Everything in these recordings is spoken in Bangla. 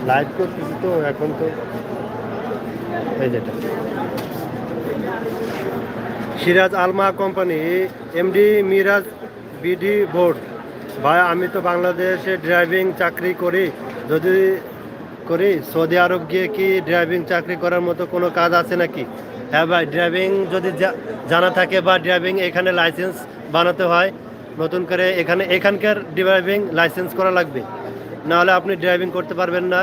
লাইভ করতেছি তো এখন তো এই যেটা সিরাজ আলমা company MD Miraj BD board. ভাই আমি তো বাংলাদেশে ড্রাইভিং চাকরি করি, যদি করি সৌদি আরব গিয়ে কি ড্রাইভিং চাকরি করার মতো কোনো কাজ আছে নাকি? হ্যাঁ ভাই, ড্রাইভিং যদি জানা থাকে বা ড্রাইভিং এখানে লাইসেন্স বানাতে হয় নতুন করে, এখানকার ড্রাইভিং লাইসেন্স করা লাগবে, নাহলে আপনি ড্রাইভিং করতে পারবেন না।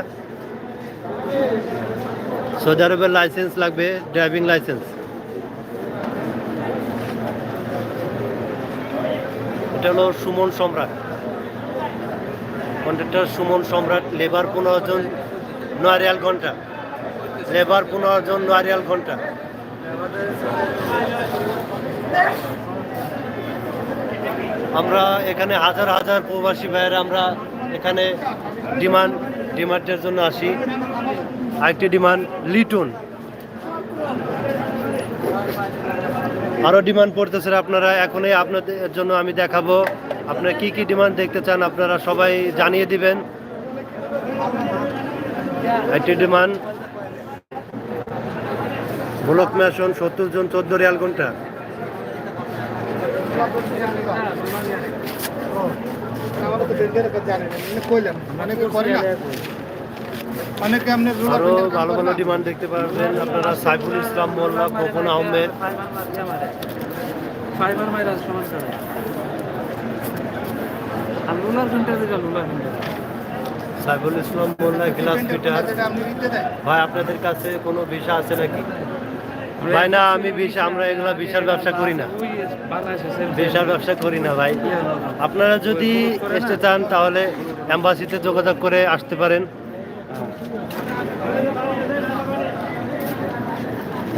সৌদি আরবের লাইসেন্স লাগবে, ড্রাইভিং লাইসেন্স। এটা হলো সুমন সম্রাট, কন্ট্রাক্টর সুমন সম্রাট। লেবার 15 জন, 9 রিয়াল ঘন্টা। লেবার 15 জন, 9 রিয়াল ঘন্টা। আমরা এখানে হাজার হাজার প্রবাসী ভাইয়েরা আমরা এখানে ডিমান্ডের জন্য আসি। আরেকটি ডিমান্ড লিটন, আরও ডিমান্ড পড়তেছে আপনারা। এখনই আপনাদের জন্য আমি দেখাবো আপনারা কি কি ডিমান্ড দেখতে চান, আপনারা সবাই জানিয়ে দিবেন। একটি ডিমান্ড ব্লক ম্যাশন 70 জন, 14 রিয়াল ঘন্টা। আরো ভালো ভালো ডিমান্ড দেখতে পারবেন আপনারা। Saiful Islam Molla, Khokon Ahmed, Saiful Islam Molla, glass fitter. ভাই আপনাদের কাছে কোনো ভিসা আছে নাকি? ভাই না, আমি ভিসা, আমরা এগুলা ভিসার ব্যবসা করি না, ভিসার ব্যবসা করি না ভাই। আপনারা যদি আসতে চান তাহলে এম্বাসিতে যোগাযোগ করে আসতে পারেন।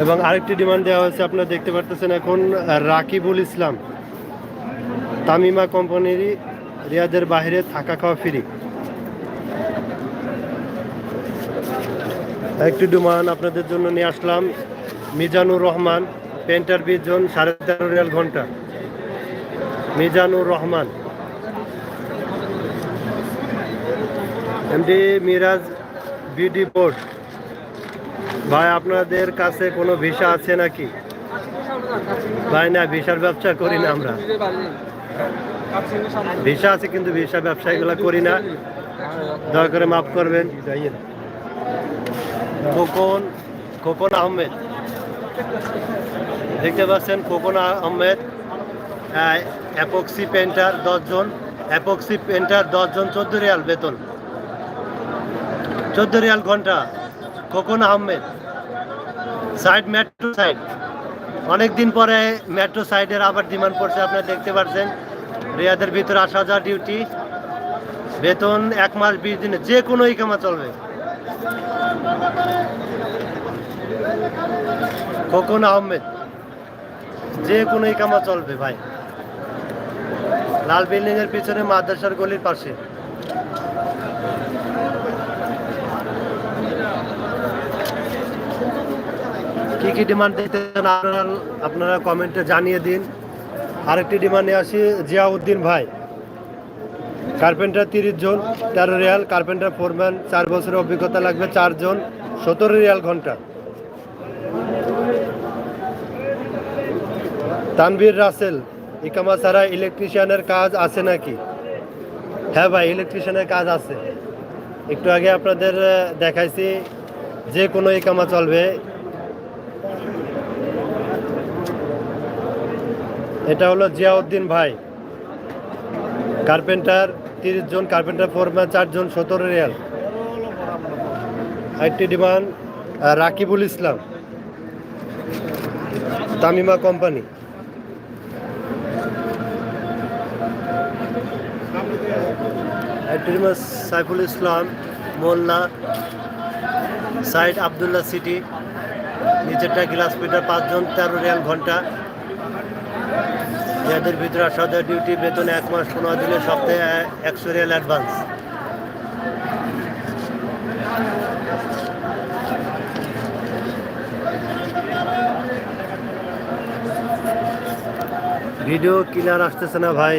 এবং আরেকটি ডিমান্ড দেওয়া হয়েছে, আপনারা দেখতে পারতেছেন এখন, রাকিবুল ইসলাম, তামিমা কোম্পানির, রিয়াদের বাইরে থাকা খাওয়া ফ্রি। একটি ডিমান্ড আপনাদের জন্য নিয়ে আসলাম, মিজানুর রহমান, পেন্টার 20 জন, 13.5 রিয়াল ঘন্টা। Mizanur Rahman, MD Miraj BD board. ভাই আপনাদের কাছে কোনো ভিসা আছে নাকি? ভাই না, ভিসার ব্যবসা করি না আমরা। ভিসা আছে কিন্তু ভিসা ব্যবসা এগুলো করি না, দয়া করে মাফ করবেন। খোকন আহমেদ, দেখতে পাচ্ছেন খোকন আহমেদ, অ্যাপক্সি পেন্টার 10 জন, অ্যাপক্সি পেন্টার 10 জন, 14 রিয়াল বেতন, 14 রিয়াল ঘন্টা। Khokon Ahmed, side metro side, অনেকদিন পরে মেট্রো সাইডের আবার ডিমান্ড পড়ছে, আপনারা দেখতে পাচ্ছেন। রিয়াদের ভিতরে 80,000 ডিউটি, বেতন 1 মাস 20 দিনে, যে কোনো ইকামা চলবে। খোকন আহমেদ, যে কোনো ইকামা চলবে ভাই। লাল বিল্ডিং এর পিছনে, মাদ্রাসার গলির পাশে। কি কি ডিমান্ড দিতে চান আপনারা কমেন্টে জানিয়ে দিন। আরেকটি ডিমান্ডে আসি, জিয়াউদ্দিন ভাই, কার্পেন্টার 30 জন, 13 রিয়াল। কার্পেন্টার ফোরম্যান, 4 বছরের অভিজ্ঞতা লাগবে, 4 জন, 17 রিয়াল ঘন্টা। তানভীর রাসেল, ইকামা ছাড়া ইলেকট্রিশিয়ানের কাজ আছে নাকি? হ্যাঁ ভাই, ইলেকট্রিশিয়ানের কাজ আছে, একটু আগে আপনাদের দেখাইছি, যে কোনো ইকামা চলবে। এটা হলো জিয়াউদ্দিন ভাই, কার্পেন্টার 30 জন, কার্পেন্টার ফোরম্যান 4 জন, 17 রিয়াল। আরেকটি ডিমান্ড, রাকিবুল ইসলাম, তামিমা কোম্পানি। আরেকটি demand, Saiful Islam Molla, side Abdullah city, নিচেরটা গ্লাস ফিটার 5 জন, 13 রিয়াল ঘন্টা। যাদের ভিতরে 8,000 ডিউটি, বেতন 1 মাস 15 দিলে, সপ্তাহে 100 রিয়াল অ্যাডভান্স। ভিডিও ক্লিয়ার আসতেছে না ভাই।